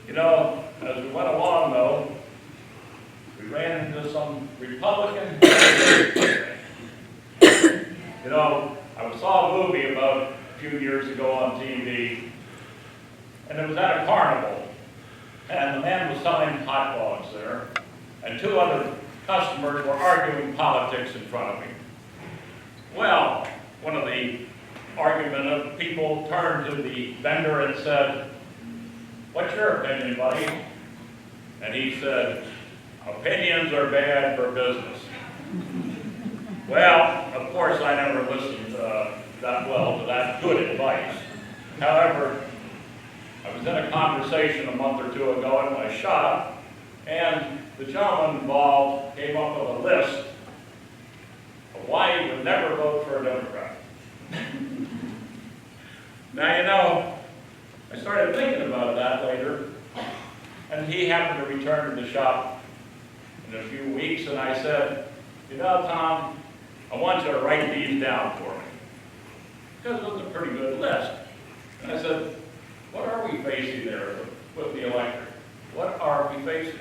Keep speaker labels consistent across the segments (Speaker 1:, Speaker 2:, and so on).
Speaker 1: You know, as we went along though, we ran into some Republican. You know, I saw a movie about a few years ago on TV, and it was at a carnival, and the man was selling hot dogs there, and two other customers were arguing politics in front of him. Well, one of the argumentative people turned to the vendor and said, "What's your opinion, buddy?" And he said, "Opinions are bad for business." Well, of course, I never listened that well to that good advice. However, I was in a conversation a month or two ago in my shop, and the gentleman involved came up with a list of why he would never vote for a Democrat. Now, you know, I started thinking about that later, and he happened to return to the shop in a few weeks, and I said, "You know, Tom, I want you to write these down for me." Because it was a pretty good list. And I said, "What are we facing there with the electric? What are we facing?"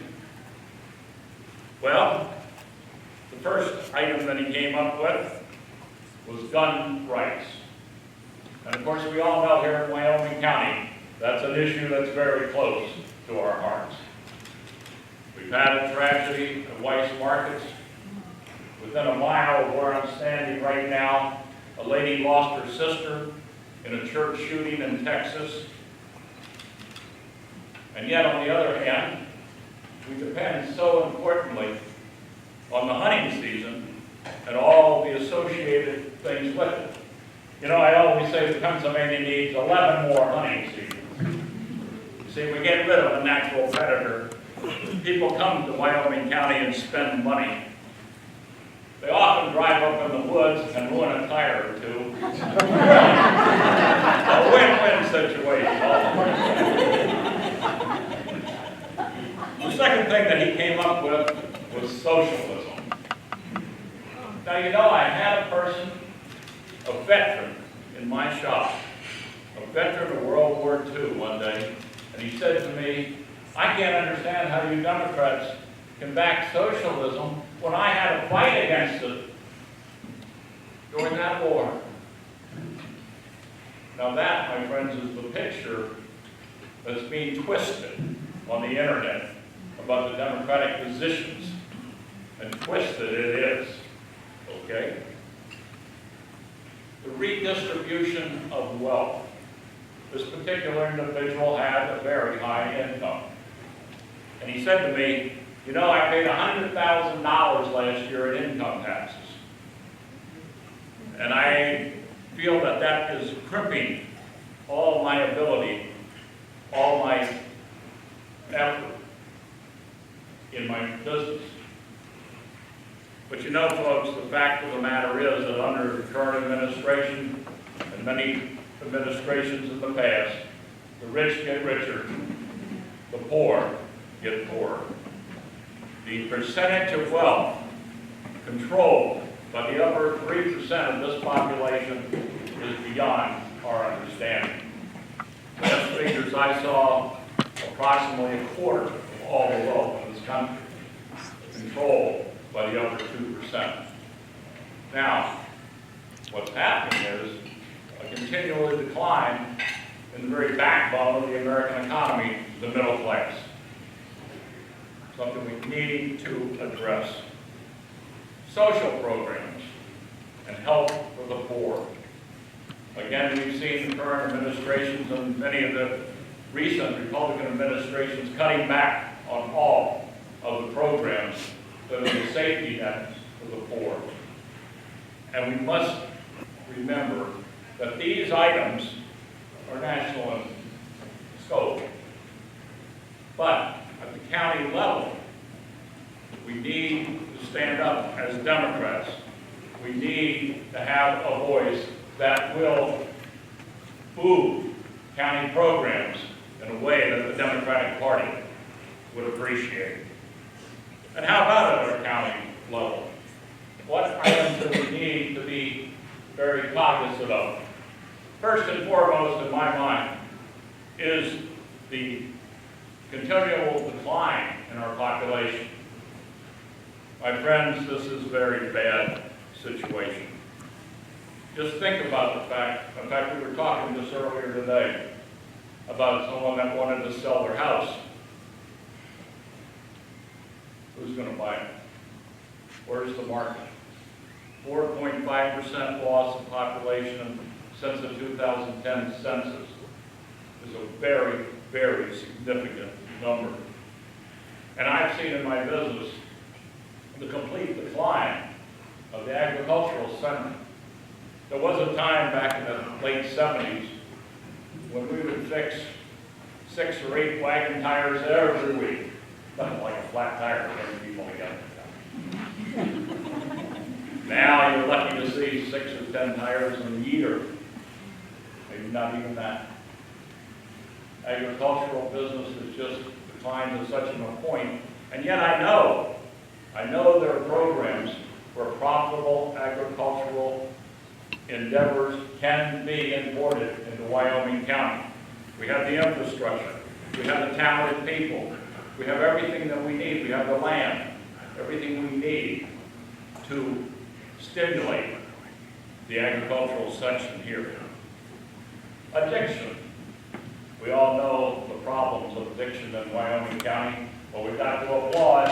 Speaker 1: Well, the first item that he came up with was gun rights. And of course, we all know here in Wyoming County, that's an issue that's very close to our hearts. We've had a tragedy at Weiss Markets. Within a mile of where I'm standing right now, a lady lost her sister in a church shooting in Texas. And yet, on the other hand, we depend so importantly on the hunting season and all the associated things with it. You know, I always say that Pennsylvania needs 11 more hunting seasons. You see, we get rid of a natural predator. People come to Wyoming County and spend money. They often drive up in the woods and ruin a tire or two. A win-win situation. The second thing that he came up with was socialism. Now, you know, I had a person, a veteran in my shop, a veteran of World War II one day, and he said to me, "I can't understand how you Democrats can back socialism when I had to fight against it during that war." Now that, my friends, is the picture that's being twisted on the internet about the Democratic positions. And twisted it is, okay? The redistribution of wealth. This particular individual had a very high income. And he said to me, "You know, I paid $100,000 last year in income taxes. And I feel that that is crimping all my ability, all my effort in my business." But you know, folks, the fact of the matter is that under the current administration and many administrations in the past, the rich get richer, the poor get poorer. The percentage of wealth controlled by the upper 3% of this population is beyond our understanding. Last figures I saw, approximately a quarter of all the wealth in this country controlled by the upper 2%. Now, what's happening is a continual decline in the very backbone of the American economy, the middle class. Something we need to address. Social programs and help for the poor. Again, we've seen the current administrations and many of the recent Republican administrations cutting back on all of the programs that are the safety nets for the poor. And we must remember that these items are national in scope. But at the county level, we need to stand up as Democrats. We need to have a voice that will move county programs in a way that the Democratic Party would appreciate. And how about at our county level? What items do we need to be very cognizant of? First and foremost in my mind is the continual decline in our population. My friends, this is a very bad situation. Just think about the fact, in fact, we were talking this earlier today, about someone that wanted to sell their house. Who's going to buy it? Where's the market? 4.5% loss of population since the 2010 census is a very, very significant number. And I've seen in my business the complete decline of the agricultural center. There was a time back in the late 70s when we would fix 6 or 8 wagon tires every week. Nothing like a flat tire to bring people together. Now you're lucky to see 6 or 10 tires in a year. Maybe not even that. Agricultural business has just declined to such a point. And yet I know there are programs where profitable agricultural endeavors can be imported into Wyoming County. We have the infrastructure. We have the talented people. We have everything that we need. We have the land. Everything we need to stimulate the agricultural section here. Addiction. We all know the problems of addiction in Wyoming County. Well, we've got to applaud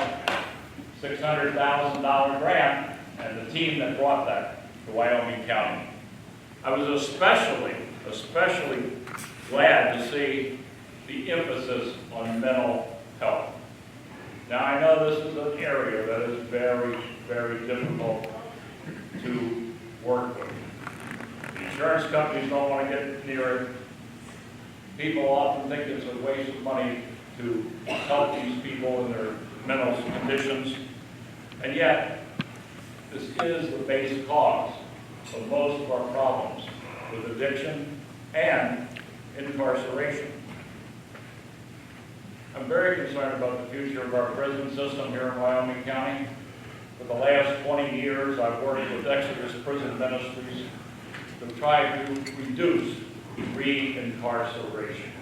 Speaker 1: $600,000 grant and the team that brought that to Wyoming County. I was especially glad to see the emphasis on mental health. Now, I know this is an area that is very, very difficult to work with. The insurance companies don't want to get near it. People often think it's a waste of money to help these people in their mental conditions. And yet, this is the base cause of most of our problems with addiction and incarceration. I'm very concerned about the future of our prison system here in Wyoming County. For the last 20 years, I've worked with Exodus Prison Ministries to try to reduce re-incarceration.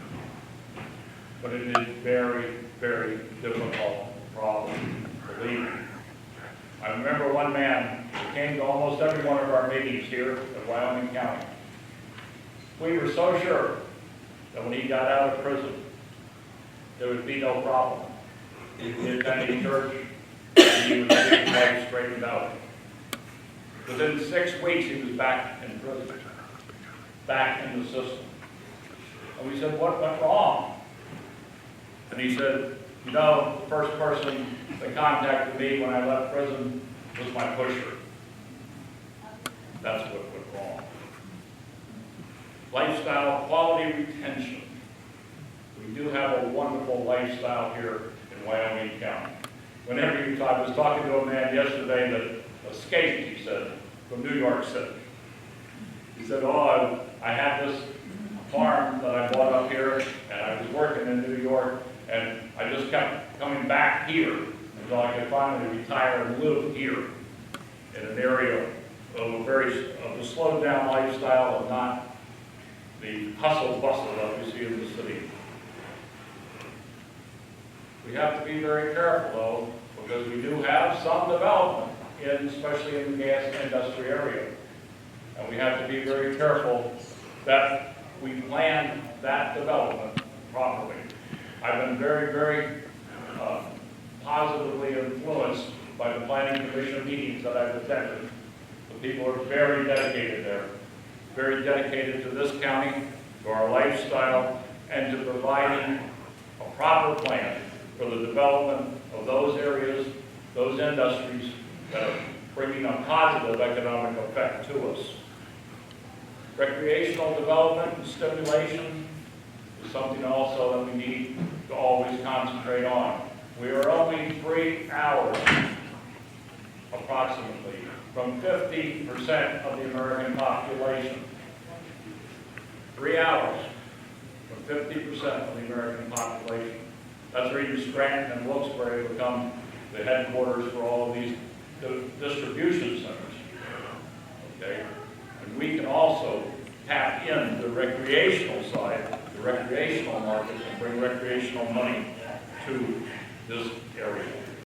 Speaker 1: But it is a very, very difficult problem, believe me. I remember one man who came to almost every one of our meetings here at Wyomining County. We were so sure that when he got out of prison, there would be no problem. He would attend church, and he would get his life straightened out. Within 6 weeks, he was back in prison, back in the system. And we said, what went wrong? And he said, you know, the first person that contacted me when I left prison was my pusher. That's what went wrong. Lifestyle quality retention. We do have a wonderful lifestyle here in Wyoming County. Whenever I was talking to a man yesterday that escaped, he said, from New York City. He said, oh, I had this farm that I bought up here, and I was working in New York, and I just kept coming back here until I could finally retire and live here in an area of a slowed down lifestyle and not the hustle bustle that we see in the city. We have to be very careful though, because we do have some development, especially in the gas industry area. And we have to be very careful that we plan that development properly. I've been very, very positively influenced by the Planning Commission meetings that I've attended. The people are very dedicated there, very dedicated to this county, to our lifestyle, and to providing a proper plan for the development of those areas, those industries that are bringing a positive economic effect to us. Recreational development and stimulation is something also that we need to always concentrate on. We are only 3 hours, approximately, from 50% of the American population. 3 hours from 50% of the American population. That's where even Scranton and Wilkes-Barre become the headquarters for all of these distribution centers. Okay? And we can also tap in the recreational side the recreational market and bring recreational money to this